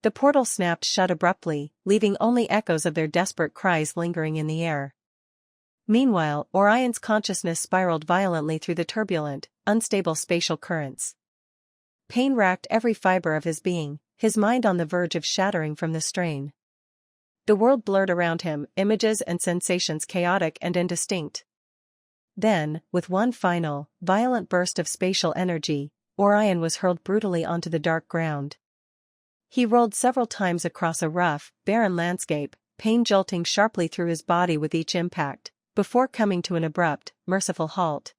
The portal snapped shut abruptly, leaving only echoes of their desperate cries lingering in the air. Meanwhile, Orion's consciousness spiraled violently through the turbulent, unstable spatial currents. Pain racked every fiber of his being, his mind on the verge of shattering from the strain. The world blurred around him, images and sensations chaotic and indistinct. Then, with one final, violent burst of spatial energy, Orion was hurled brutally onto the dark ground. He rolled several times across a rough, barren landscape, pain jolting sharply through his body with each impact, before coming to an abrupt, merciful halt.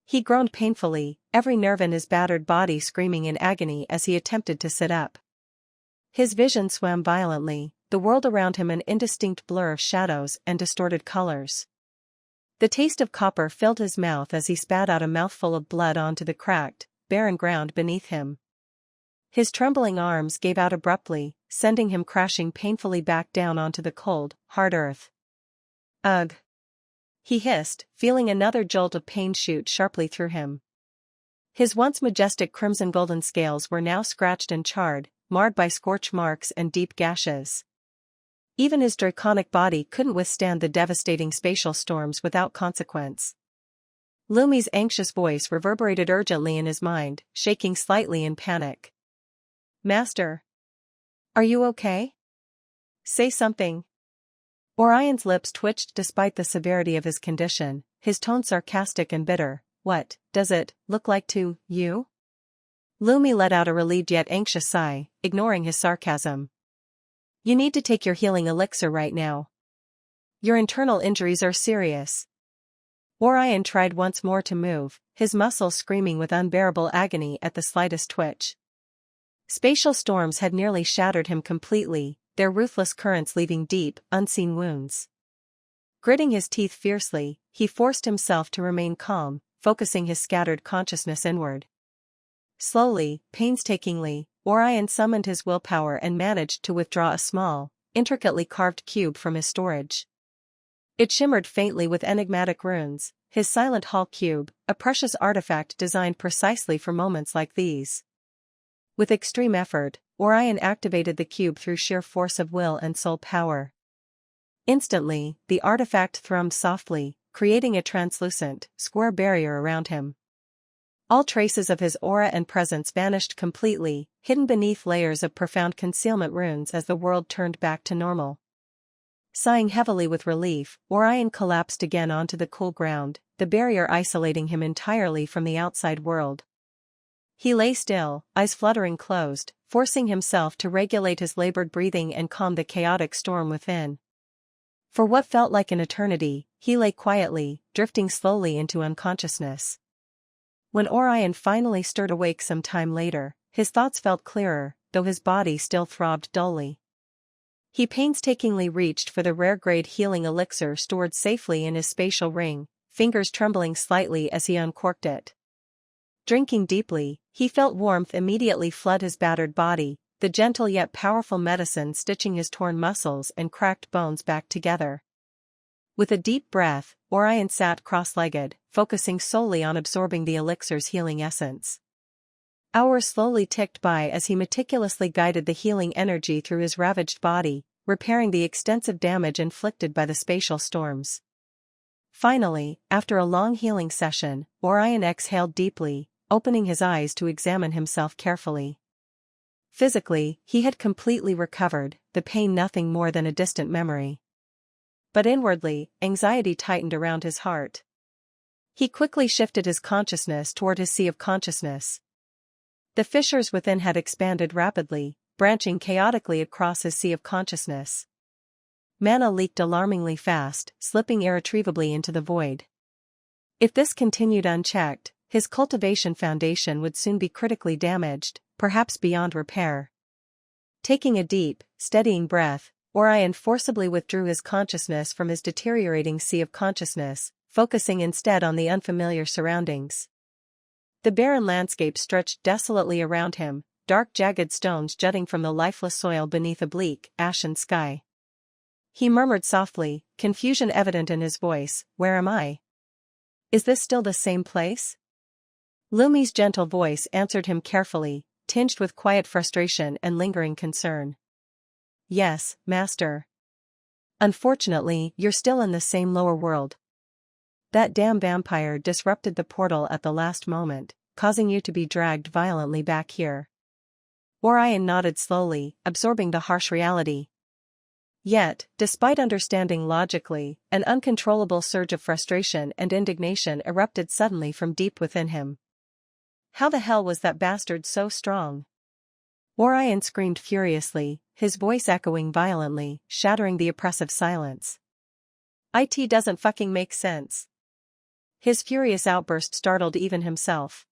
He groaned painfully, every nerve in his battered body screaming in agony as he attempted to sit up. His vision swam violently, the world around him an indistinct blur of shadows and distorted colors. The taste of copper filled his mouth as he spat out a mouthful of blood onto the cracked, barren ground beneath him. His trembling arms gave out abruptly, sending him crashing painfully back down onto the cold, hard earth. Ugh! He hissed, feeling another jolt of pain shoot sharply through him. His once majestic crimson-golden scales were now scratched and charred, marred by scorch marks and deep gashes. Even his draconic body couldn't withstand the devastating spatial storms without consequence. Lumi's anxious voice reverberated urgently in his mind, shaking slightly in panic. "Master? Are you okay? Say something." Orion's lips twitched despite the severity of his condition, his tone sarcastic and bitter. "What does it look like to you?" Lumi let out a relieved yet anxious sigh, ignoring his sarcasm. "You need to take your healing elixir right now. Your internal injuries are serious." Orion tried once more to move, his muscles screaming with unbearable agony at the slightest twitch. Spatial storms had nearly shattered him completely, their ruthless currents leaving deep, unseen wounds. Gritting his teeth fiercely, he forced himself to remain calm, focusing his scattered consciousness inward. Slowly, painstakingly, Orion summoned his willpower and managed to withdraw a small, intricately carved cube from his storage. It shimmered faintly with enigmatic runes, his silent hall cube, a precious artifact designed precisely for moments like these. With extreme effort, Orion activated the cube through sheer force of will and soul power. Instantly, the artifact thrummed softly, creating a translucent, square barrier around him. All traces of his aura and presence vanished completely, hidden beneath layers of profound concealment runes as the world turned back to normal. Sighing heavily with relief, Orion collapsed again onto the cool ground, the barrier isolating him entirely from the outside world. He lay still, eyes fluttering closed, forcing himself to regulate his labored breathing and calm the chaotic storm within. For what felt like an eternity, he lay quietly, drifting slowly into unconsciousness. When Orion finally stirred awake some time later, his thoughts felt clearer, though his body still throbbed dully. He painstakingly reached for the rare-grade healing elixir stored safely in his spatial ring, fingers trembling slightly as he uncorked it. Drinking deeply, he felt warmth immediately flood his battered body, the gentle yet powerful medicine stitching his torn muscles and cracked bones back together. With a deep breath, Orion sat cross-legged, focusing solely on absorbing the elixir's healing essence. Hours slowly ticked by as he meticulously guided the healing energy through his ravaged body, repairing the extensive damage inflicted by the spatial storms. Finally, after a long healing session, Orion exhaled deeply, opening his eyes to examine himself carefully. Physically, he had completely recovered, the pain nothing more than a distant memory. But inwardly, anxiety tightened around his heart. He quickly shifted his consciousness toward his sea of consciousness. The fissures within had expanded rapidly, branching chaotically across his sea of consciousness. Mana leaked alarmingly fast, slipping irretrievably into the void. If this continued unchecked, his cultivation foundation would soon be critically damaged, perhaps beyond repair. Taking a deep, steadying breath, Orion forcibly withdrew his consciousness from his deteriorating sea of consciousness, focusing instead on the unfamiliar surroundings. The barren landscape stretched desolately around him, dark jagged stones jutting from the lifeless soil beneath a bleak, ashen sky. He murmured softly, confusion evident in his voice, "Where am I? Is this still the same place?" Lumi's gentle voice answered him carefully, tinged with quiet frustration and lingering concern. Yes, master. Unfortunately, you're still in the same lower world. That damn vampire disrupted the portal at the last moment, causing you to be dragged violently back here. Orion nodded slowly, absorbing the harsh reality. Yet, despite understanding logically, an uncontrollable surge of frustration and indignation erupted suddenly from deep within him. How the hell was that bastard so strong? Orion screamed furiously, his voice echoing violently, shattering the oppressive silence. It doesn't fucking make sense. His furious outburst startled even himself.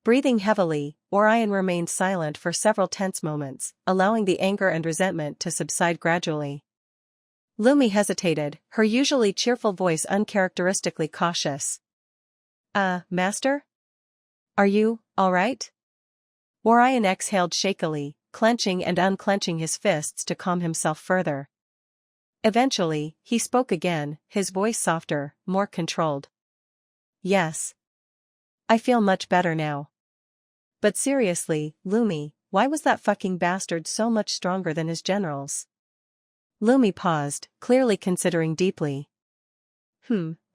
Breathing heavily, Orion remained silent for several tense moments, allowing the anger and resentment to subside gradually. Lumi hesitated, her usually cheerful voice uncharacteristically cautious. Master? Are you, all right? Orion exhaled shakily, clenching and unclenching his fists to calm himself further. Eventually, he spoke again, his voice softer, more controlled. Yes. I feel much better now. But seriously, Lumi, why was that fucking bastard so much stronger than his generals? Lumi paused, clearly considering deeply.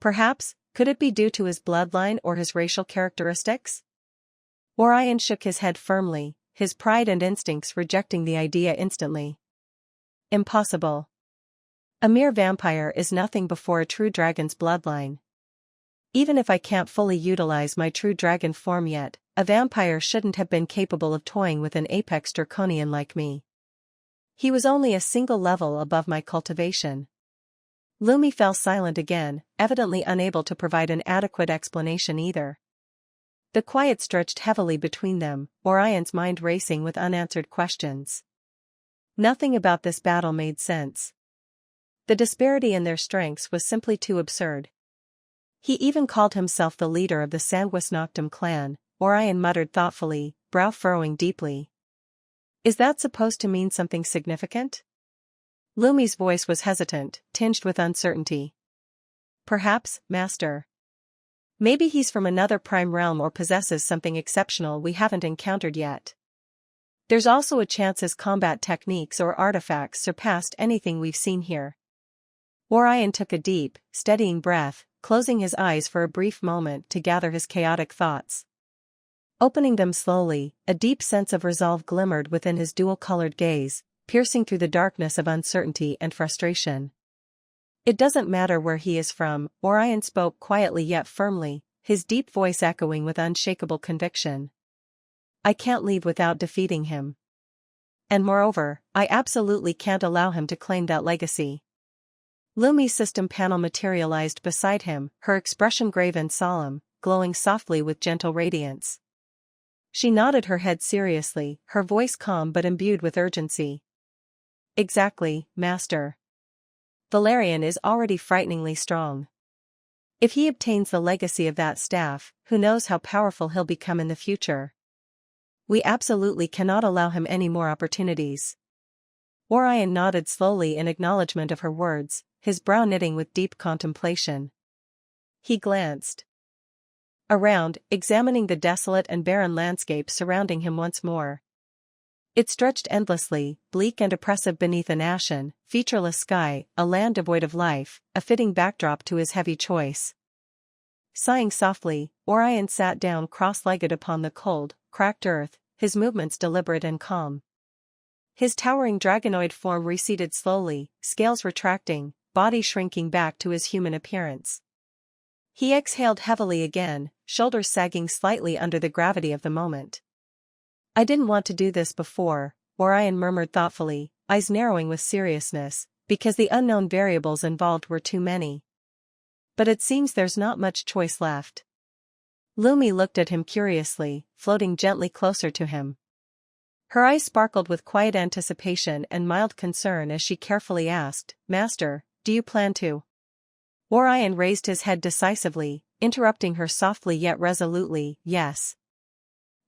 Perhaps, could it be due to his bloodline or his racial characteristics? Orion shook his head firmly, his pride and instincts rejecting the idea instantly. Impossible. A mere vampire is nothing before a true dragon's bloodline. Even if I can't fully utilize my true dragon form yet, a vampire shouldn't have been capable of toying with an apex draconian like me. He was only a single level above my cultivation. Lumi fell silent again, evidently unable to provide an adequate explanation either. The quiet stretched heavily between them, Orion's mind racing with unanswered questions. Nothing about this battle made sense. The disparity in their strengths was simply too absurd. He even called himself the leader of the Sanguis Noctum clan, Orion muttered thoughtfully, brow furrowing deeply. Is that supposed to mean something significant? Lumi's voice was hesitant, tinged with uncertainty. Perhaps, master. Maybe he's from another prime realm or possesses something exceptional we haven't encountered yet. There's also a chance his combat techniques or artifacts surpassed anything we've seen here. Orion took a deep, steadying breath, closing his eyes for a brief moment to gather his chaotic thoughts. Opening them slowly, a deep sense of resolve glimmered within his dual-colored gaze, piercing through the darkness of uncertainty and frustration. It doesn't matter where he is from, Orion spoke quietly yet firmly, his deep voice echoing with unshakable conviction. I can't leave without defeating him. And moreover, I absolutely can't allow him to claim that legacy. Lumi's system panel materialized beside him, her expression grave and solemn, glowing softly with gentle radiance. She nodded her head seriously, her voice calm but imbued with urgency. Exactly, master. Valerian is already frighteningly strong. If he obtains the legacy of that staff, who knows how powerful he'll become in the future. We absolutely cannot allow him any more opportunities. Orion nodded slowly in acknowledgement of her words, his brow knitting with deep contemplation. He glanced around, examining the desolate and barren landscape surrounding him once more. It stretched endlessly, bleak and oppressive beneath an ashen, featureless sky, a land devoid of life, a fitting backdrop to his heavy choice. Sighing softly, Orion sat down cross-legged upon the cold, cracked earth, his movements deliberate and calm. His towering dragonoid form receded slowly, scales retracting, body shrinking back to his human appearance. He exhaled heavily again, shoulders sagging slightly under the gravity of the moment. I didn't want to do this before, Orion murmured thoughtfully, eyes narrowing with seriousness, because the unknown variables involved were too many. But it seems there's not much choice left. Lumi looked at him curiously, floating gently closer to him. Her eyes sparkled with quiet anticipation and mild concern as she carefully asked, Master, do you plan to? Orion raised his head decisively, interrupting her softly yet resolutely, yes.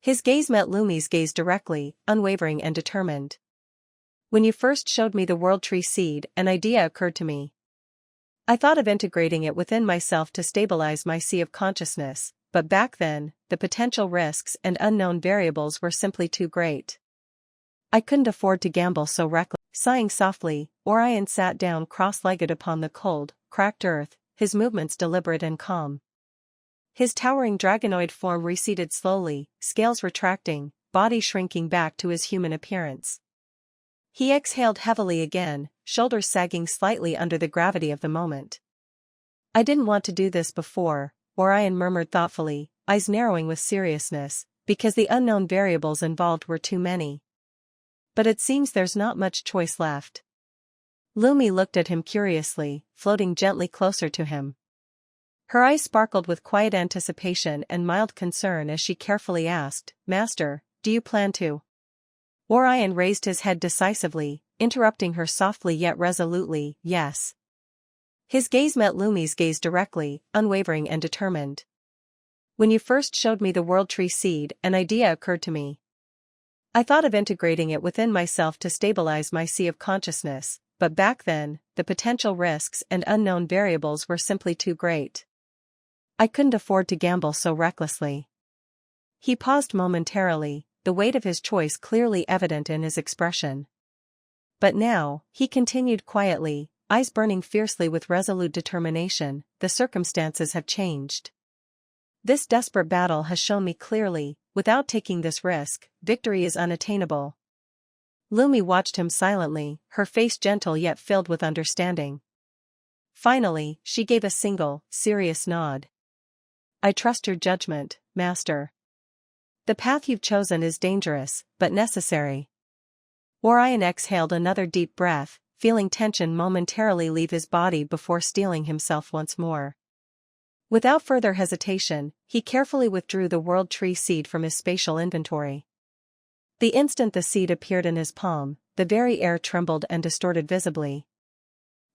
His gaze met Lumi's gaze directly, unwavering and determined. When you first showed me the World Tree seed, an idea occurred to me. I thought of integrating it within myself to stabilize my sea of consciousness, but back then, the potential risks and unknown variables were simply too great. I couldn't afford to gamble so recklessly. Sighing softly, Orion sat down cross-legged upon the cold, cracked earth, his movements deliberate and calm. His towering dragonoid form receded slowly, scales retracting, body shrinking back to his human appearance. He exhaled heavily again, shoulders sagging slightly under the gravity of the moment. I didn't want to do this before, Orion murmured thoughtfully, eyes narrowing with seriousness, because the unknown variables involved were too many. But it seems there's not much choice left. Lumi looked at him curiously, floating gently closer to him. Her eyes sparkled with quiet anticipation and mild concern as she carefully asked, "Master, do you plan to?" Orion raised his head decisively, interrupting her softly yet resolutely, "Yes." His gaze met Lumi's gaze directly, unwavering and determined. "When you first showed me the World Tree seed, an idea occurred to me. I thought of integrating it within myself to stabilize my sea of consciousness, but back then, the potential risks and unknown variables were simply too great. I couldn't afford to gamble so recklessly." He paused momentarily, the weight of his choice clearly evident in his expression. "But now," he continued quietly, eyes burning fiercely with resolute determination, "the circumstances have changed. This desperate battle has shown me clearly, without taking this risk, victory is unattainable." Lumi watched him silently, her face gentle yet filled with understanding. Finally, she gave a single, serious nod. "I trust your judgment, Master. The path you've chosen is dangerous, but necessary." Orion exhaled another deep breath, feeling tension momentarily leave his body before steeling himself once more. Without further hesitation, he carefully withdrew the World Tree seed from his spatial inventory. The instant the seed appeared in his palm, the very air trembled and distorted visibly.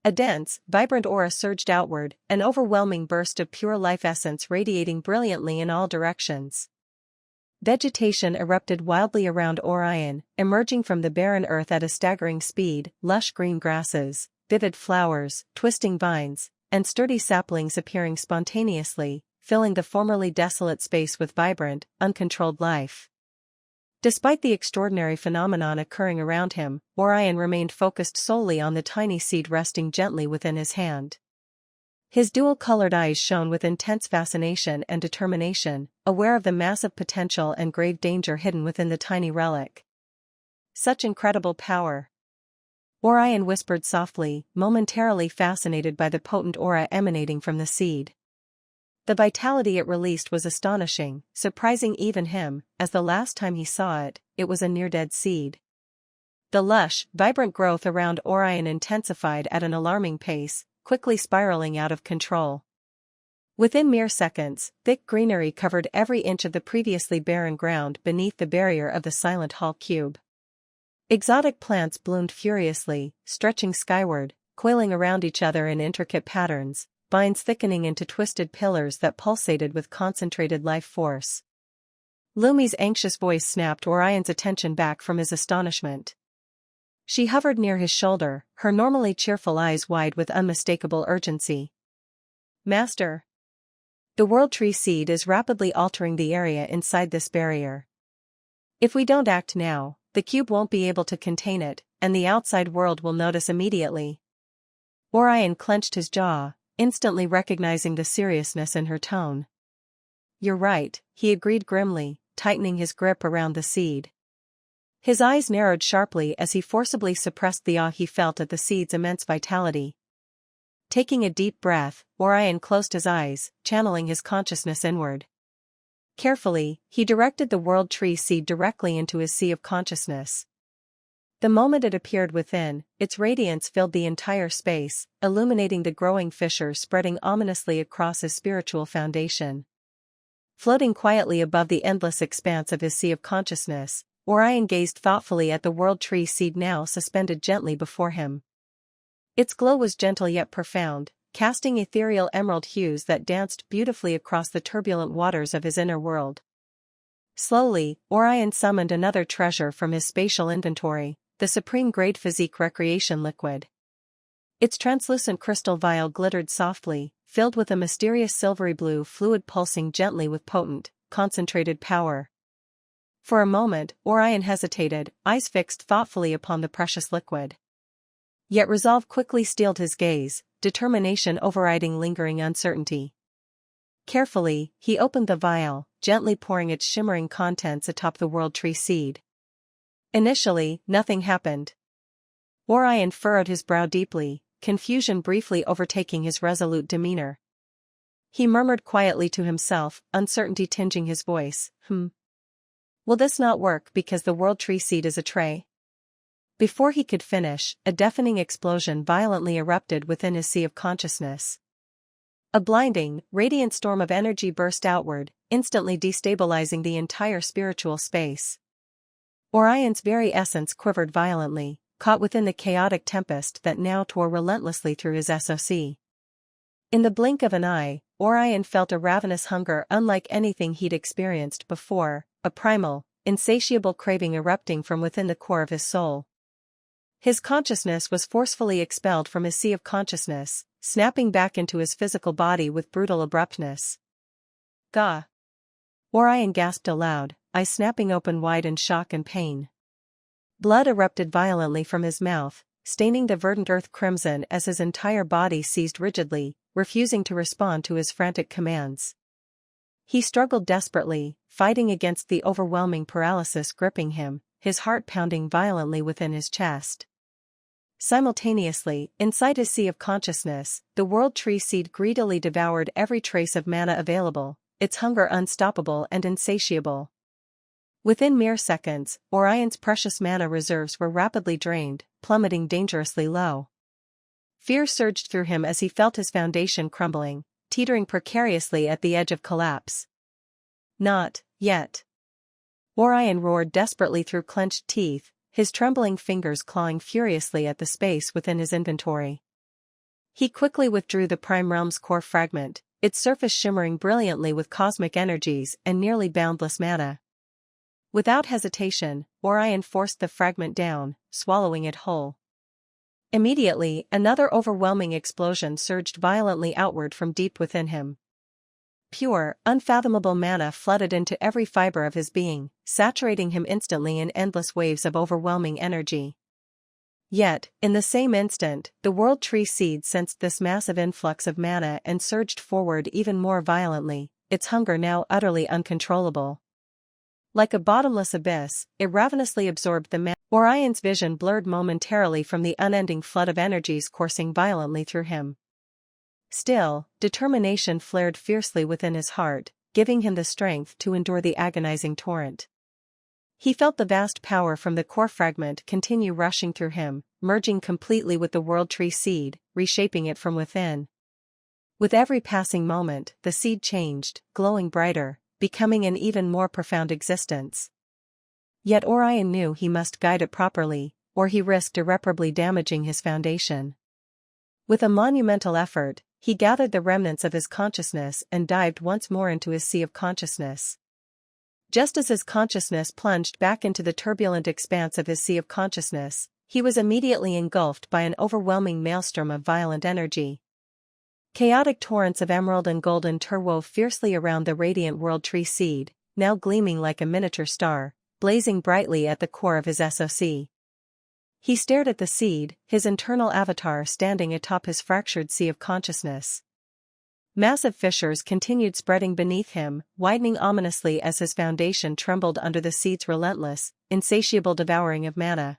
A dense, vibrant aura surged outward, an overwhelming burst of pure life essence radiating brilliantly in all directions. Vegetation erupted wildly around Orion, emerging from the barren earth at a staggering speed, lush green grasses, vivid flowers, twisting vines, and sturdy saplings appearing spontaneously, filling the formerly desolate space with vibrant, uncontrolled life. Despite the extraordinary phenomenon occurring around him, Orion remained focused solely on the tiny seed resting gently within his hand. His dual-colored eyes shone with intense fascination and determination, aware of the massive potential and grave danger hidden within the tiny relic. "Such incredible power," Orion whispered softly, momentarily fascinated by the potent aura emanating from the seed. The vitality it released was astonishing, surprising even him, as the last time he saw it, it was a near-dead seed. The lush, vibrant growth around Orion intensified at an alarming pace, quickly spiraling out of control. Within mere seconds, thick greenery covered every inch of the previously barren ground beneath the barrier of the silent hall cube. Exotic plants bloomed furiously, stretching skyward, coiling around each other in intricate patterns, vines thickening into twisted pillars that pulsated with concentrated life force. Lumi's anxious voice snapped Orion's attention back from his astonishment. She hovered near his shoulder, her normally cheerful eyes wide with unmistakable urgency. "Master, the World Tree seed is rapidly altering the area inside this barrier. If we don't act now, the cube won't be able to contain it, and the outside world will notice immediately." Orion clenched his jaw, instantly recognizing the seriousness in her tone. "You're right," he agreed grimly, tightening his grip around the seed. His eyes narrowed sharply as he forcibly suppressed the awe he felt at the seed's immense vitality. Taking a deep breath, Orion closed his eyes, channeling his consciousness inward. Carefully, he directed the World Tree seed directly into his sea of consciousness. The moment it appeared within, its radiance filled the entire space, illuminating the growing fissure spreading ominously across his spiritual foundation. Floating quietly above the endless expanse of his sea of consciousness, Orion gazed thoughtfully at the World Tree seed now suspended gently before him. Its glow was gentle yet profound, casting ethereal emerald hues that danced beautifully across the turbulent waters of his inner world. Slowly, Orion summoned another treasure from his spatial inventory, the supreme-grade physique recreation liquid. Its translucent crystal vial glittered softly, filled with a mysterious silvery blue fluid pulsing gently with potent, concentrated power. For a moment, Orion hesitated, eyes fixed thoughtfully upon the precious liquid. Yet resolve quickly steeled his gaze, determination overriding lingering uncertainty. Carefully, he opened the vial, gently pouring its shimmering contents atop the world tree seed. Initially, nothing happened. Orion furrowed his brow deeply, confusion briefly overtaking his resolute demeanor. He murmured quietly to himself, uncertainty tinging his voice, Will this not work because the world tree seed is a tray? Before he could finish, a deafening explosion violently erupted within his sea of consciousness. A blinding, radiant storm of energy burst outward, instantly destabilizing the entire spiritual space. Orion's very essence quivered violently, caught within the chaotic tempest that now tore relentlessly through his SOC. In the blink of an eye, Orion felt a ravenous hunger unlike anything he'd experienced before, a primal, insatiable craving erupting from within the core of his soul. His consciousness was forcefully expelled from his sea of consciousness, snapping back into his physical body with brutal abruptness. Gah! Orion gasped aloud, eyes snapping open wide in shock and pain. Blood erupted violently from his mouth, staining the verdant earth crimson as his entire body seized rigidly, refusing to respond to his frantic commands. He struggled desperately, fighting against the overwhelming paralysis gripping him, his heart pounding violently within his chest. Simultaneously, inside his sea of consciousness, the world tree seed greedily devoured every trace of mana available, its hunger unstoppable and insatiable. Within mere seconds, Orion's precious mana reserves were rapidly drained, plummeting dangerously low. Fear surged through him as he felt his foundation crumbling, teetering precariously at the edge of collapse. Not yet. Orion roared desperately through clenched teeth, his trembling fingers clawing furiously at the space within his inventory. He quickly withdrew the Prime Realm's core fragment, its surface shimmering brilliantly with cosmic energies and nearly boundless mana. Without hesitation, Orion forced the fragment down, swallowing it whole. Immediately, another overwhelming explosion surged violently outward from deep within him. Pure, unfathomable mana flooded into every fiber of his being, saturating him instantly in endless waves of overwhelming energy. Yet, in the same instant, the world tree seed sensed this massive influx of mana and surged forward even more violently, its hunger now utterly uncontrollable. Like a bottomless abyss, it ravenously absorbed the mana. Orion's vision blurred momentarily from the unending flood of energies coursing violently through him. Still, determination flared fiercely within his heart, giving him the strength to endure the agonizing torrent. He felt the vast power from the core fragment continue rushing through him, merging completely with the world tree seed, reshaping it from within. With every passing moment, the seed changed, glowing brighter, becoming an even more profound existence. Yet Orion knew he must guide it properly, or he risked irreparably damaging his foundation. With a monumental effort, he gathered the remnants of his consciousness and dived once more into his sea of consciousness. Just as his consciousness plunged back into the turbulent expanse of his sea of consciousness, he was immediately engulfed by an overwhelming maelstrom of violent energy. Chaotic torrents of emerald and golden turwove fiercely around the radiant world tree seed, now gleaming like a miniature star, blazing brightly at the core of his SOC. He stared at the seed, his internal avatar standing atop his fractured sea of consciousness. Massive fissures continued spreading beneath him, widening ominously as his foundation trembled under the seed's relentless, insatiable devouring of mana.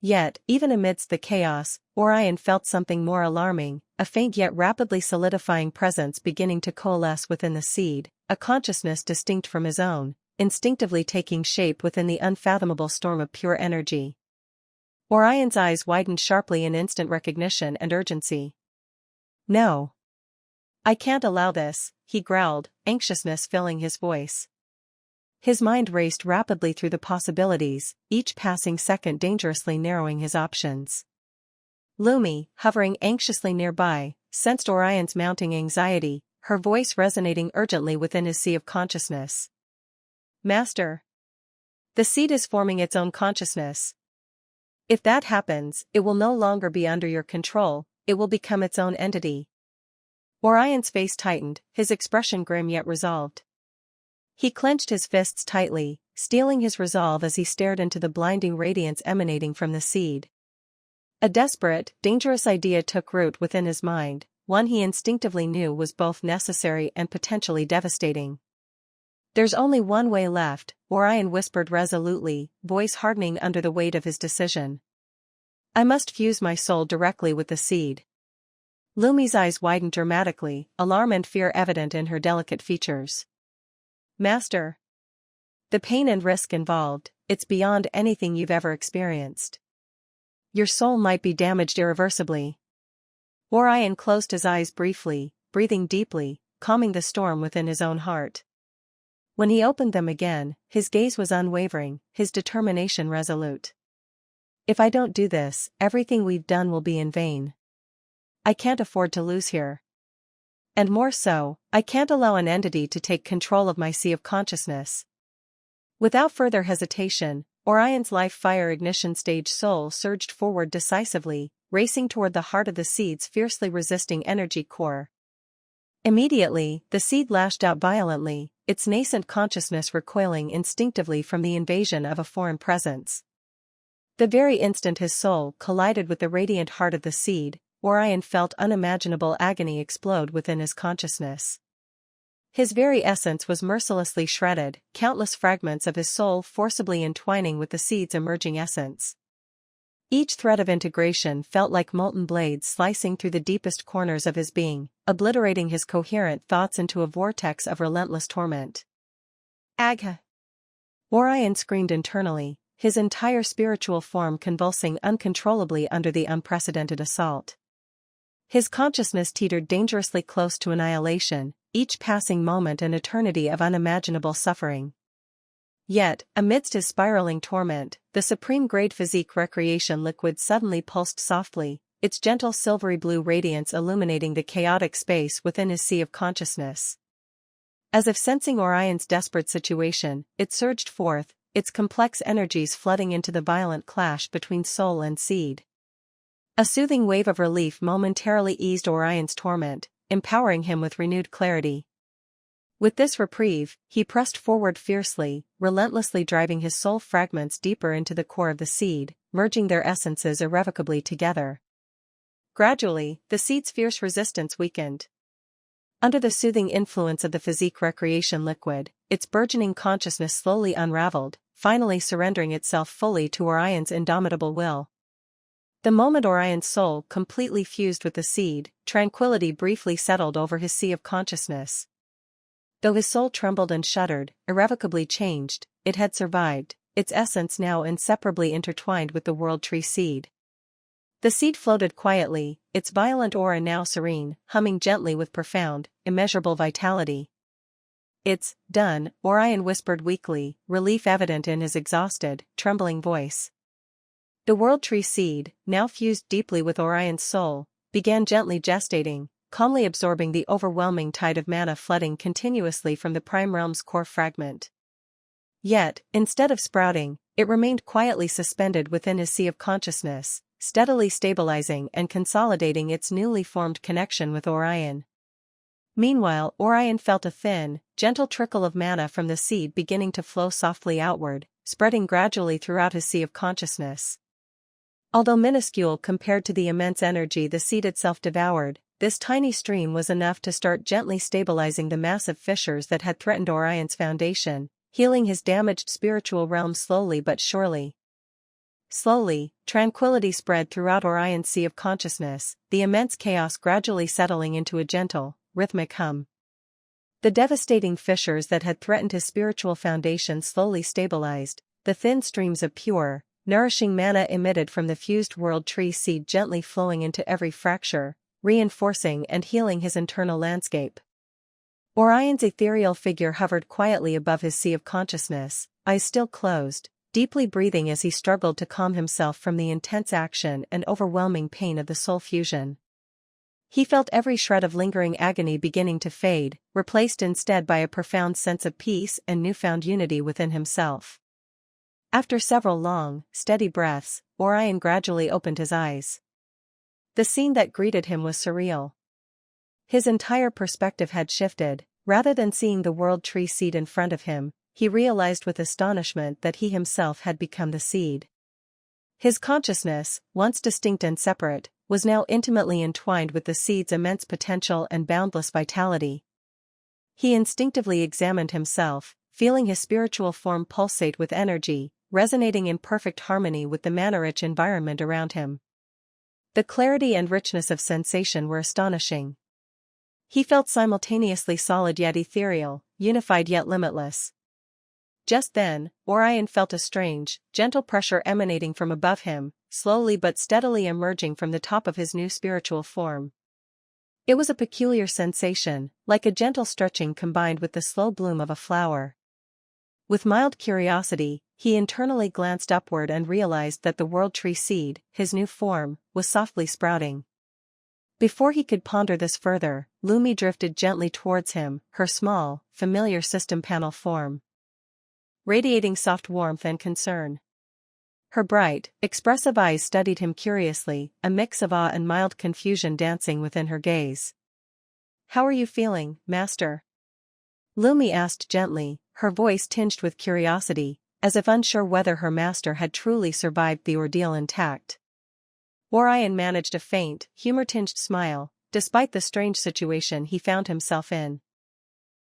Yet, even amidst the chaos, Orion felt something more alarming, a faint yet rapidly solidifying presence beginning to coalesce within the seed, a consciousness distinct from his own, instinctively taking shape within the unfathomable storm of pure energy. Orion's eyes widened sharply in instant recognition and urgency. No. I can't allow this, he growled, anxiousness filling his voice. His mind raced rapidly through the possibilities, each passing second dangerously narrowing his options. Lumi, hovering anxiously nearby, sensed Orion's mounting anxiety, her voice resonating urgently within his sea of consciousness. Master. The seed is forming its own consciousness. If that happens, it will no longer be under your control, it will become its own entity. Orion's face tightened, his expression grim yet resolved. He clenched his fists tightly, steeling his resolve as he stared into the blinding radiance emanating from the seed. A desperate, dangerous idea took root within his mind, one he instinctively knew was both necessary and potentially devastating. "There's only one way left," Orion whispered resolutely, voice hardening under the weight of his decision. "I must fuse my soul directly with the seed." Lumi's eyes widened dramatically, alarm and fear evident in her delicate features. "Master. The pain and risk involved, it's beyond anything you've ever experienced. Your soul might be damaged irreversibly." Orion closed his eyes briefly, breathing deeply, calming the storm within his own heart. When he opened them again, his gaze was unwavering, his determination resolute. "If I don't do this, everything we've done will be in vain. I can't afford to lose here. And more so, I can't allow an entity to take control of my sea of consciousness." Without further hesitation, Orion's life fire ignition stage soul surged forward decisively, racing toward the heart of the seed's fiercely resisting energy core. Immediately, the seed lashed out violently, its nascent consciousness recoiling instinctively from the invasion of a foreign presence. The very instant his soul collided with the radiant heart of the seed, Orion felt unimaginable agony explode within his consciousness. His very essence was mercilessly shredded, countless fragments of his soul forcibly entwining with the seed's emerging essence. Each thread of integration felt like molten blades slicing through the deepest corners of his being, obliterating his coherent thoughts into a vortex of relentless torment. "Agha!" Orion screamed internally, his entire spiritual form convulsing uncontrollably under the unprecedented assault. His consciousness teetered dangerously close to annihilation, each passing moment an eternity of unimaginable suffering. Yet, amidst his spiraling torment, the supreme-grade physique recreation liquid suddenly pulsed softly, its gentle silvery blue radiance illuminating the chaotic space within his sea of consciousness. As if sensing Orion's desperate situation, it surged forth, its complex energies flooding into the violent clash between soul and seed. A soothing wave of relief momentarily eased Orion's torment, empowering him with renewed clarity. With this reprieve, he pressed forward fiercely, relentlessly driving his soul fragments deeper into the core of the seed, merging their essences irrevocably together. Gradually, the seed's fierce resistance weakened. Under the soothing influence of the physique recreation liquid, its burgeoning consciousness slowly unraveled, finally surrendering itself fully to Orion's indomitable will. The moment Orion's soul completely fused with the seed, tranquility briefly settled over his sea of consciousness. Though his soul trembled and shuddered, irrevocably changed, it had survived, its essence now inseparably intertwined with the world tree seed. The seed floated quietly, its violent aura now serene, humming gently with profound, immeasurable vitality. "It's done," Orion whispered weakly, relief evident in his exhausted, trembling voice. The world tree seed, now fused deeply with Orion's soul, began gently gestating, calmly absorbing the overwhelming tide of mana flooding continuously from the prime realm's core fragment. Yet, instead of sprouting, it remained quietly suspended within his sea of consciousness, steadily stabilizing and consolidating its newly formed connection with Orion. Meanwhile, Orion felt a thin, gentle trickle of mana from the seed beginning to flow softly outward, spreading gradually throughout his sea of consciousness. Although minuscule compared to the immense energy the seed itself devoured, this tiny stream was enough to start gently stabilizing the massive fissures that had threatened Orion's foundation, healing his damaged spiritual realm slowly but surely. Slowly, tranquility spread throughout Orion's sea of consciousness, the immense chaos gradually settling into a gentle, rhythmic hum. The devastating fissures that had threatened his spiritual foundation slowly stabilized, the thin streams of pure, nourishing mana emitted from the fused world tree seed gently flowing into every fracture, reinforcing and healing his internal landscape. Orion's ethereal figure hovered quietly above his sea of consciousness, eyes still closed, deeply breathing as he struggled to calm himself from the intense action and overwhelming pain of the soul fusion. He felt every shred of lingering agony beginning to fade, replaced instead by a profound sense of peace and newfound unity within himself. After several long, steady breaths, Orion gradually opened his eyes. The scene that greeted him was surreal. His entire perspective had shifted. Rather than seeing the world tree seed in front of him, he realized with astonishment that he himself had become the seed. His consciousness, once distinct and separate, was now intimately entwined with the seed's immense potential and boundless vitality. He instinctively examined himself, feeling his spiritual form pulsate with energy, resonating in perfect harmony with the mana-rich environment around him. The clarity and richness of sensation were astonishing. He felt simultaneously solid yet ethereal, unified yet limitless. Just then, Orion felt a strange, gentle pressure emanating from above him, slowly but steadily emerging from the top of his new spiritual form. It was a peculiar sensation, like a gentle stretching combined with the slow bloom of a flower. With mild curiosity, he internally glanced upward and realized that the world tree seed, his new form, was softly sprouting. Before he could ponder this further, Lumi drifted gently towards him, her small, familiar system panel form radiating soft warmth and concern. Her bright, expressive eyes studied him curiously, a mix of awe and mild confusion dancing within her gaze. "How are you feeling, Master?" Lumi asked gently, her voice tinged with curiosity, as if unsure whether her master had truly survived the ordeal intact. Orion managed a faint, humor-tinged smile, despite the strange situation he found himself in.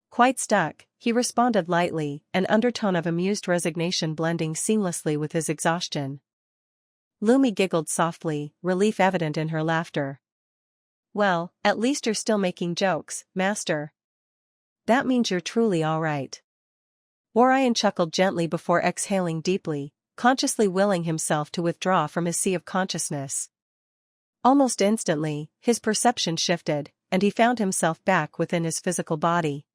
Quite stuck, he responded lightly, an undertone of amused resignation blending seamlessly with his exhaustion. Lumi giggled softly, relief evident in her laughter. "Well, at least you're still making jokes, Master. That means you're truly all right." Orion chuckled gently before exhaling deeply, consciously willing himself to withdraw from his sea of consciousness. Almost instantly, his perception shifted, and he found himself back within his physical body.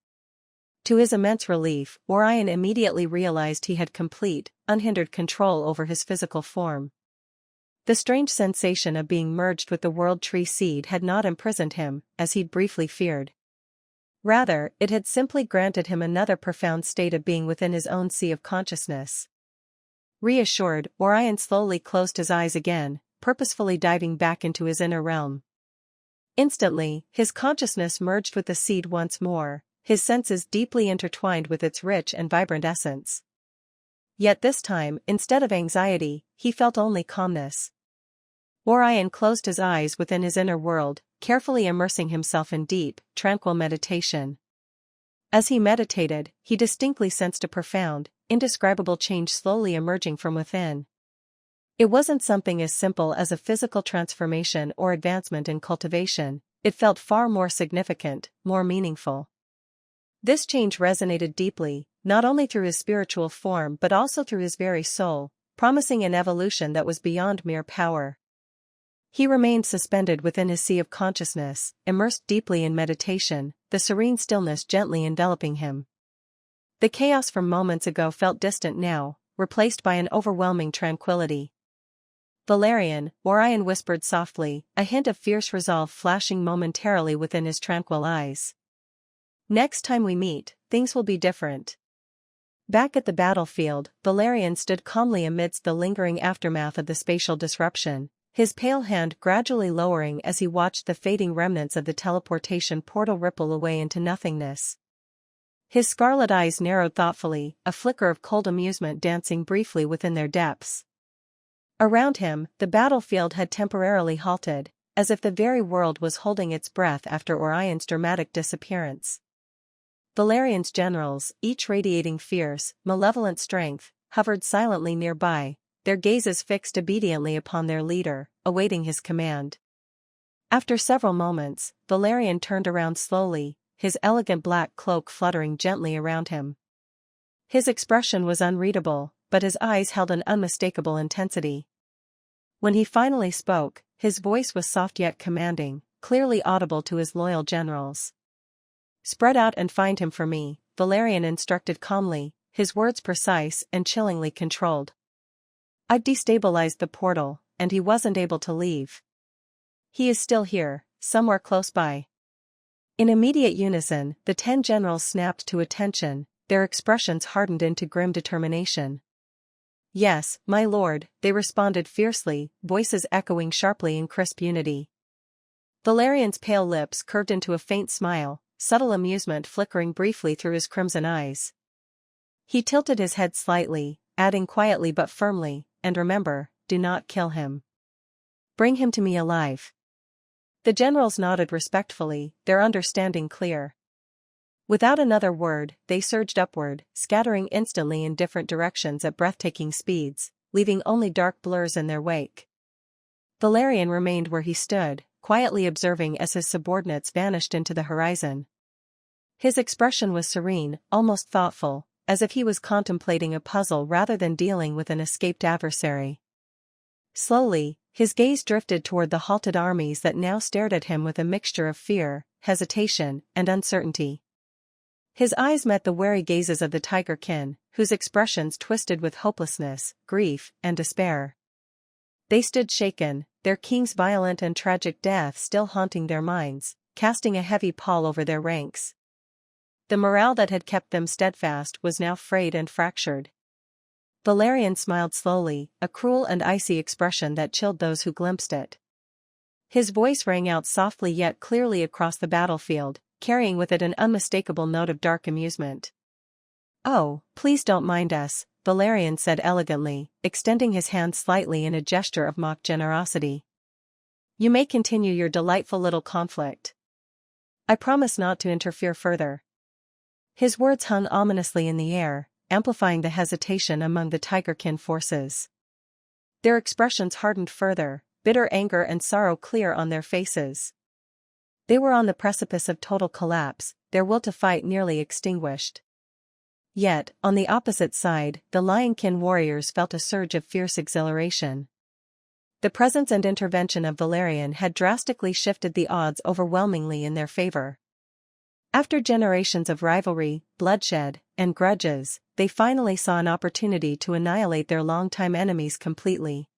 To his immense relief, Orion immediately realized he had complete, unhindered control over his physical form. The strange sensation of being merged with the world tree seed had not imprisoned him, as he'd briefly feared. Rather, it had simply granted him another profound state of being within his own sea of consciousness. Reassured, Orion slowly closed his eyes again, purposefully diving back into his inner realm. Instantly, his consciousness merged with the seed once more, his senses deeply intertwined with its rich and vibrant essence. Yet this time, instead of anxiety, he felt only calmness. Orion closed his eyes within his inner world, carefully immersing himself in deep, tranquil meditation. As he meditated, he distinctly sensed a profound, indescribable change slowly emerging from within. It wasn't something as simple as a physical transformation or advancement in cultivation, it felt far more significant, more meaningful. This change resonated deeply, not only through his spiritual form but also through his very soul, promising an evolution that was beyond mere power. He remained suspended within his sea of consciousness, immersed deeply in meditation, the serene stillness gently enveloping him. The chaos from moments ago felt distant now, replaced by an overwhelming tranquility. "Valerian," Orion whispered softly, a hint of fierce resolve flashing momentarily within his tranquil eyes. "Next time we meet, things will be different." Back at the battlefield, Valerian stood calmly amidst the lingering aftermath of the spatial disruption, his pale hand gradually lowering as he watched the fading remnants of the teleportation portal ripple away into nothingness. His scarlet eyes narrowed thoughtfully, a flicker of cold amusement dancing briefly within their depths. Around him, the battlefield had temporarily halted, as if the very world was holding its breath after Orion's dramatic disappearance. Valerian's generals, each radiating fierce, malevolent strength, hovered silently nearby, their gazes fixed obediently upon their leader, awaiting his command. After several moments, Valerian turned around slowly, his elegant black cloak fluttering gently around him. His expression was unreadable, but his eyes held an unmistakable intensity. When he finally spoke, his voice was soft yet commanding, clearly audible to his loyal generals. "Spread out and find him for me," Valerian instructed calmly, his words precise and chillingly controlled. "I've destabilized the portal, and he wasn't able to leave. He is still here, somewhere close by." In immediate unison, the 10 generals snapped to attention, their expressions hardened into grim determination. "Yes, my lord," they responded fiercely, voices echoing sharply in crisp unity. Valerian's pale lips curved into a faint smile, subtle amusement flickering briefly through his crimson eyes. He tilted his head slightly, adding quietly but firmly, "And remember, do not kill him. Bring him to me alive." The generals nodded respectfully, their understanding clear. Without another word, they surged upward, scattering instantly in different directions at breathtaking speeds, leaving only dark blurs in their wake. Valerian remained where he stood, quietly observing as his subordinates vanished into the horizon. His expression was serene, almost thoughtful, as if he was contemplating a puzzle rather than dealing with an escaped adversary. Slowly, his gaze drifted toward the halted armies that now stared at him with a mixture of fear, hesitation, and uncertainty. His eyes met the wary gazes of the tiger kin, whose expressions twisted with hopelessness, grief, and despair. They stood shaken, their king's violent and tragic death still haunting their minds, casting a heavy pall over their ranks. The morale that had kept them steadfast was now frayed and fractured. Valerian smiled slowly, a cruel and icy expression that chilled those who glimpsed it. His voice rang out softly yet clearly across the battlefield, carrying with it an unmistakable note of dark amusement. "Oh, please don't mind us," Valerian said elegantly, extending his hand slightly in a gesture of mock generosity. "You may continue your delightful little conflict. I promise not to interfere further." His words hung ominously in the air, amplifying the hesitation among the tigerkin forces. Their expressions hardened further, bitter anger and sorrow clear on their faces. They were on the precipice of total collapse, their will to fight nearly extinguished. Yet, on the opposite side, the lionkin warriors felt a surge of fierce exhilaration. The presence and intervention of Valerian had drastically shifted the odds overwhelmingly in their favor. After generations of rivalry, bloodshed, and grudges, they finally saw an opportunity to annihilate their longtime enemies completely.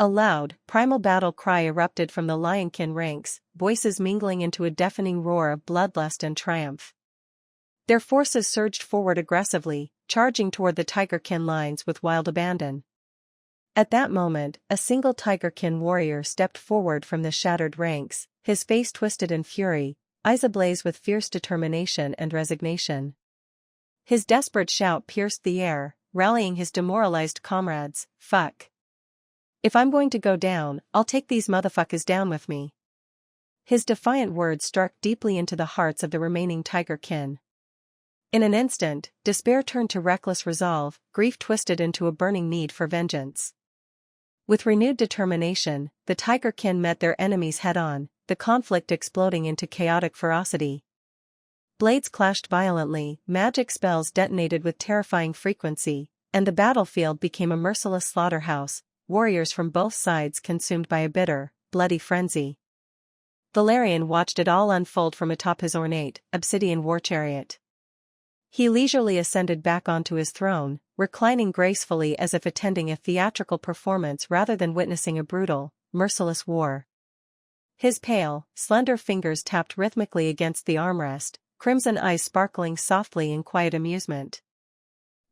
A loud, primal battle cry erupted from the lionkin ranks, voices mingling into a deafening roar of bloodlust and triumph. Their forces surged forward aggressively, charging toward the tigerkin lines with wild abandon. At that moment, a single tigerkin warrior stepped forward from the shattered ranks, his face twisted in fury, eyes ablaze with fierce determination and resignation. His desperate shout pierced the air, rallying his demoralized comrades, "Fuck. If I'm going to go down, I'll take these motherfuckers down with me." His defiant words struck deeply into the hearts of the remaining tigerkin. In an instant, despair turned to reckless resolve, grief twisted into a burning need for vengeance. With renewed determination, the tigerkin met their enemies head-on, the conflict exploding into chaotic ferocity. Blades clashed violently, magic spells detonated with terrifying frequency, and the battlefield became a merciless slaughterhouse, warriors from both sides consumed by a bitter, bloody frenzy. Valerian watched it all unfold from atop his ornate, obsidian war chariot. He leisurely ascended back onto his throne, reclining gracefully as if attending a theatrical performance rather than witnessing a brutal, merciless war. His pale, slender fingers tapped rhythmically against the armrest, crimson eyes sparkling softly in quiet amusement.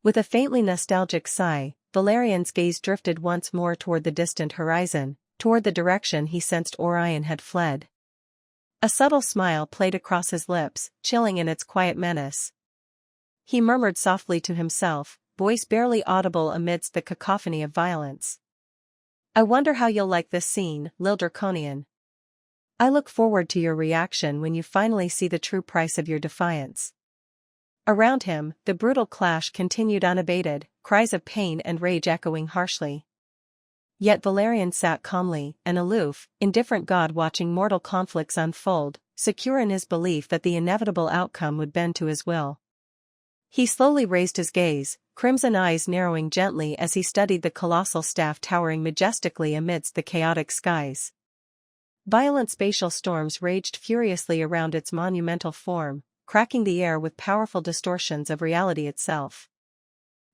With a faintly nostalgic sigh, Valerian's gaze drifted once more toward the distant horizon, toward the direction he sensed Orion had fled. A subtle smile played across his lips, chilling in its quiet menace. He murmured softly to himself, voice barely audible amidst the cacophony of violence. "I wonder how you'll like this scene, Lil Draconian. I look forward to your reaction when you finally see the true price of your defiance." Around him, the brutal clash continued unabated, cries of pain and rage echoing harshly. Yet Valerian sat calmly, an aloof, indifferent god watching mortal conflicts unfold, secure in his belief that the inevitable outcome would bend to his will. He slowly raised his gaze, crimson eyes narrowing gently as he studied the colossal staff towering majestically amidst the chaotic skies. Violent spatial storms raged furiously around its monumental form, cracking the air with powerful distortions of reality itself.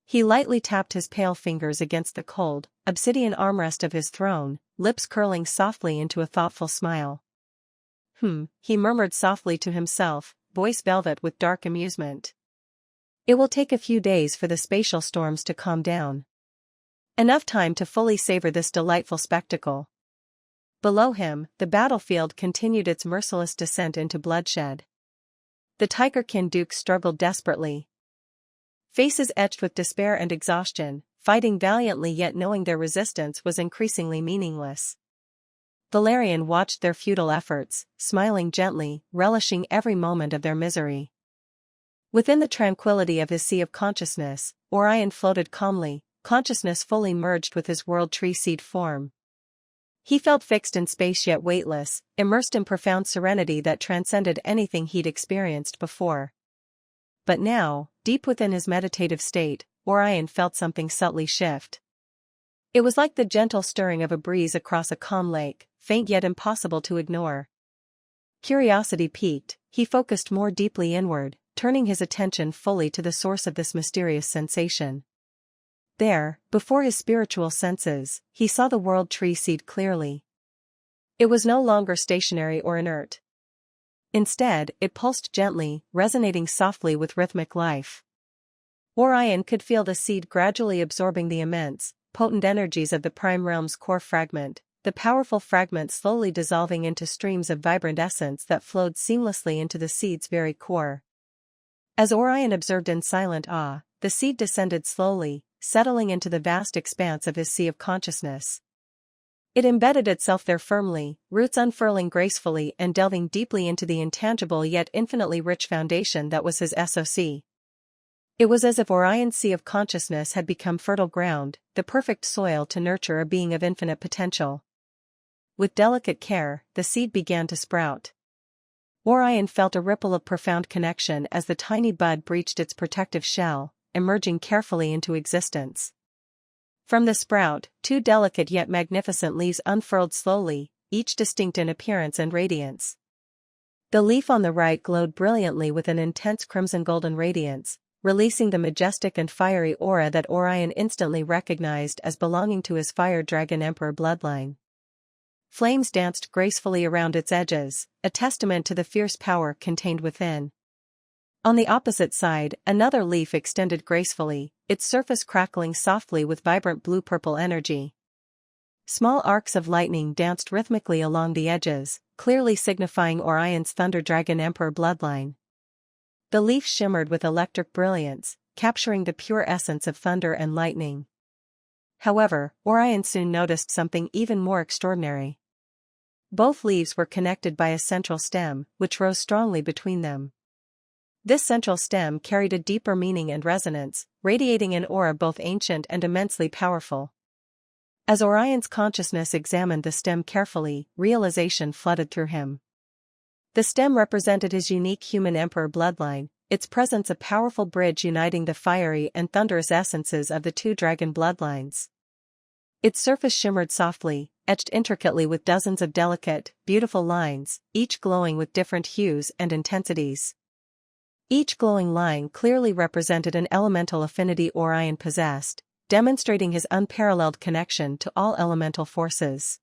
He lightly tapped his pale fingers against the cold, obsidian armrest of his throne, lips curling softly into a thoughtful smile. He murmured softly to himself, voice velvet with dark amusement. It will take a few days for the spatial storms to calm down. Enough time to fully savor this delightful spectacle. Below him, the battlefield continued its merciless descent into bloodshed. The Tigerkin Dukes struggled desperately. Faces etched with despair and exhaustion, fighting valiantly yet knowing their resistance was increasingly meaningless. Valerian watched their futile efforts, smiling gently, relishing every moment of their misery. Within the tranquility of his sea of consciousness, Orion floated calmly, consciousness fully merged with his world tree seed form. He felt fixed in space yet weightless, immersed in profound serenity that transcended anything he'd experienced before. But now, deep within his meditative state, Orion felt something subtly shift. It was like the gentle stirring of a breeze across a calm lake, faint yet impossible to ignore. Curiosity piqued, he focused more deeply inward, turning his attention fully to the source of this mysterious sensation. There, before his spiritual senses, he saw the world tree seed clearly. It was no longer stationary or inert. Instead, it pulsed gently, resonating softly with rhythmic life. Orion could feel the seed gradually absorbing the immense, potent energies of the prime realm's core fragment, the powerful fragment slowly dissolving into streams of vibrant essence that flowed seamlessly into the seed's very core. As Orion observed in silent awe, the seed descended slowly, settling into the vast expanse of his sea of consciousness. It embedded itself there firmly, roots unfurling gracefully and delving deeply into the intangible yet infinitely rich foundation that was his SOC. It was as if Orion's sea of consciousness had become fertile ground, the perfect soil to nurture a being of infinite potential. With delicate care, the seed began to sprout. Orion felt a ripple of profound connection as the tiny bud breached its protective shell, emerging carefully into existence. From the sprout, two delicate yet magnificent leaves unfurled slowly, each distinct in appearance and radiance. The leaf on the right glowed brilliantly with an intense crimson-golden radiance, releasing the majestic and fiery aura that Orion instantly recognized as belonging to his fire dragon emperor bloodline. Flames danced gracefully around its edges, a testament to the fierce power contained within. On the opposite side, another leaf extended gracefully, its surface crackling softly with vibrant blue-purple energy. Small arcs of lightning danced rhythmically along the edges, clearly signifying Orion's Thunder Dragon Emperor bloodline. The leaf shimmered with electric brilliance, capturing the pure essence of thunder and lightning. However, Orion soon noticed something even more extraordinary. Both leaves were connected by a central stem, which rose strongly between them. This central stem carried a deeper meaning and resonance, radiating an aura both ancient and immensely powerful. As Orion's consciousness examined the stem carefully, realization flooded through him. The stem represented his unique human emperor bloodline, its presence a powerful bridge uniting the fiery and thunderous essences of the two dragon bloodlines. Its surface shimmered softly, etched intricately with dozens of delicate, beautiful lines, each glowing with different hues and intensities. Each glowing line clearly represented an elemental affinity Orion possessed, demonstrating his unparalleled connection to all elemental forces.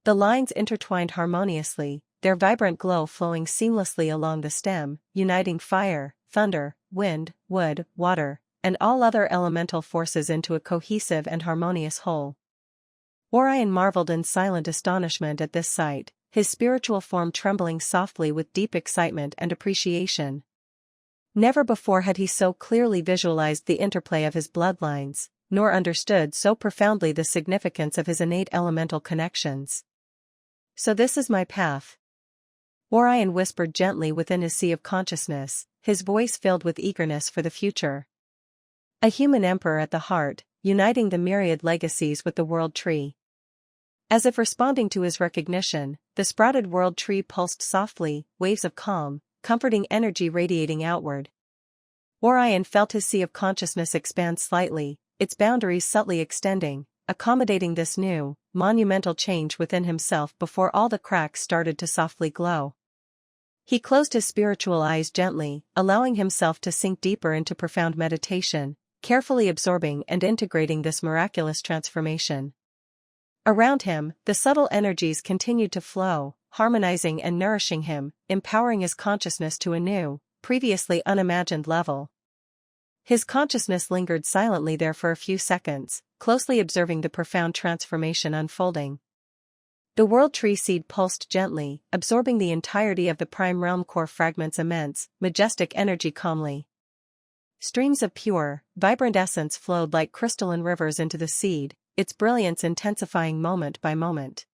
The lines intertwined harmoniously, their vibrant glow flowing seamlessly along the stem, uniting fire, thunder, wind, wood, water, and all other elemental forces into a cohesive and harmonious whole. Orion marveled in silent astonishment at this sight, his spiritual form trembling softly with deep excitement and appreciation. Never before had he so clearly visualized the interplay of his bloodlines, nor understood so profoundly the significance of his innate elemental connections. So this is my path. Orion whispered gently within his sea of consciousness, his voice filled with eagerness for the future. A human emperor at the heart, uniting the myriad legacies with the world tree. As if responding to his recognition, the sprouted world tree pulsed softly, waves of calm, comforting energy radiating outward. Orion felt his sea of consciousness expand slightly, its boundaries subtly extending, accommodating this new, monumental change within himself before all the cracks started to softly glow. He closed his spiritual eyes gently, allowing himself to sink deeper into profound meditation, carefully absorbing and integrating this miraculous transformation. Around him, the subtle energies continued to flow, harmonizing and nourishing him, empowering his consciousness to a new, previously unimagined level. His consciousness lingered silently there for a few seconds, closely observing the profound transformation unfolding. The world tree seed pulsed gently, absorbing the entirety of the prime realm core fragment's immense, majestic energy calmly. Streams of pure, vibrant essence flowed like crystalline rivers into the seed, its brilliance intensifying moment by moment.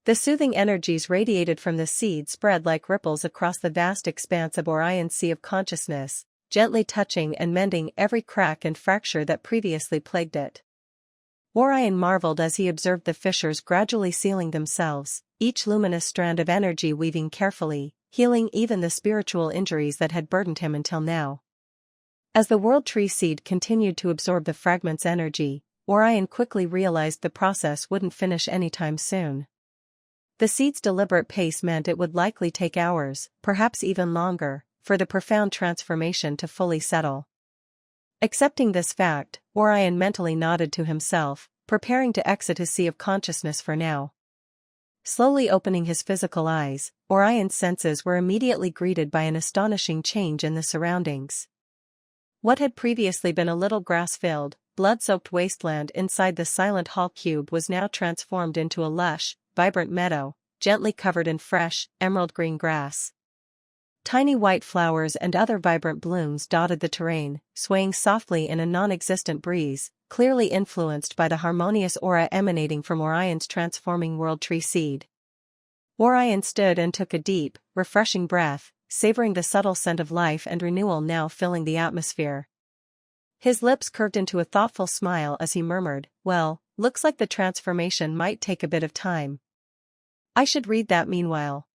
The soothing energies radiated from the seed spread like ripples across the vast expanse of Orion's sea of consciousness, gently touching and mending every crack and fracture that previously plagued it. Orion marveled as he observed the fissures gradually sealing themselves, each luminous strand of energy weaving carefully, healing even the spiritual injuries that had burdened him until now. As the world tree seed continued to absorb the fragment's energy, Orion quickly realized the process wouldn't finish anytime soon. The seed's deliberate pace meant it would likely take hours, perhaps even longer, for the profound transformation to fully settle. Accepting this fact, Orion mentally nodded to himself, preparing to exit his sea of consciousness for now. Slowly opening his physical eyes, Orion's senses were immediately greeted by an astonishing change in the surroundings. What had previously been a little grass-filled, blood-soaked wasteland inside the silent hall cube was now transformed into a lush, vibrant meadow, gently covered in fresh, emerald-green grass. Tiny white flowers and other vibrant blooms dotted the terrain, swaying softly in a non-existent breeze, clearly influenced by the harmonious aura emanating from Orion's transforming world tree seed. Orion stood and took a deep, refreshing breath, savoring the subtle scent of life and renewal now filling the atmosphere. His lips curved into a thoughtful smile as he murmured, "Well, looks like the transformation might take a bit of time. I should read that meanwhile."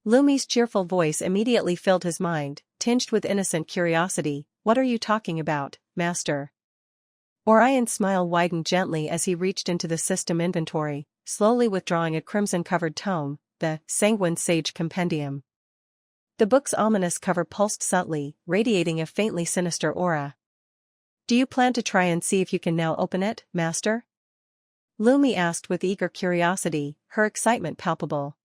Lumi's cheerful voice immediately filled his mind, tinged with innocent curiosity. "What are you talking about, Master?" Orion's smile widened gently as he reached into the system inventory, slowly withdrawing a crimson-covered tome, the Sanguine Sage Compendium. The book's ominous cover pulsed subtly, radiating a faintly sinister aura. "Do you plan to try and see if you can now open it, Master?" Lumi asked with eager curiosity, her excitement palpable.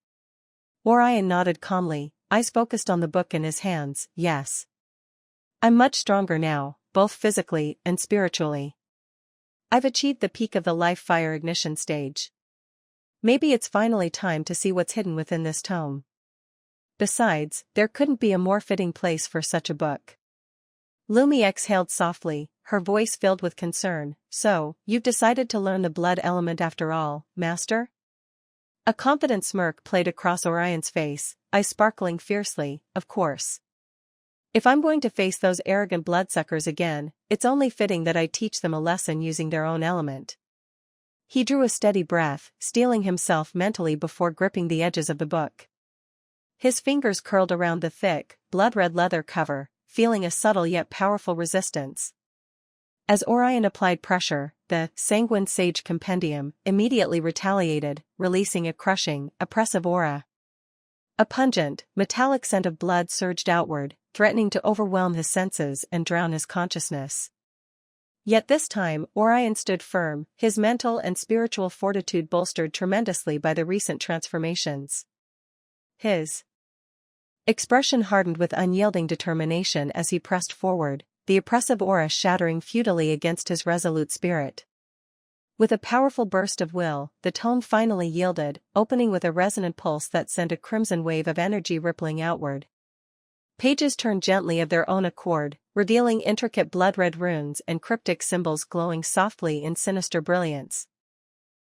Orion nodded calmly, eyes focused on the book in his hands. "Yes. I'm much stronger now, both physically and spiritually. I've achieved the peak of the life fire ignition stage. Maybe it's finally time to see what's hidden within this tome. Besides, there couldn't be a more fitting place for such a book." Lumi exhaled softly, her voice filled with concern. "So, you've decided to learn the blood element after all, Master?" A confident smirk played across Orion's face, eyes sparkling fiercely. "Of course. If I'm going to face those arrogant bloodsuckers again, it's only fitting that I teach them a lesson using their own element." He drew a steady breath, steeling himself mentally before gripping the edges of the book. His fingers curled around the thick, blood-red leather cover, feeling a subtle yet powerful resistance. As Orion applied pressure, the Sanguine Sage Compendium immediately retaliated, releasing a crushing, oppressive aura. A pungent, metallic scent of blood surged outward, threatening to overwhelm his senses and drown his consciousness. Yet this time, Orion stood firm, his mental and spiritual fortitude bolstered tremendously by the recent transformations. His expression hardened with unyielding determination as he pressed forward, the oppressive aura shattering futilely against his resolute spirit. With a powerful burst of will, the tome finally yielded, opening with a resonant pulse that sent a crimson wave of energy rippling outward. Pages turned gently of their own accord, revealing intricate blood-red runes and cryptic symbols glowing softly in sinister brilliance.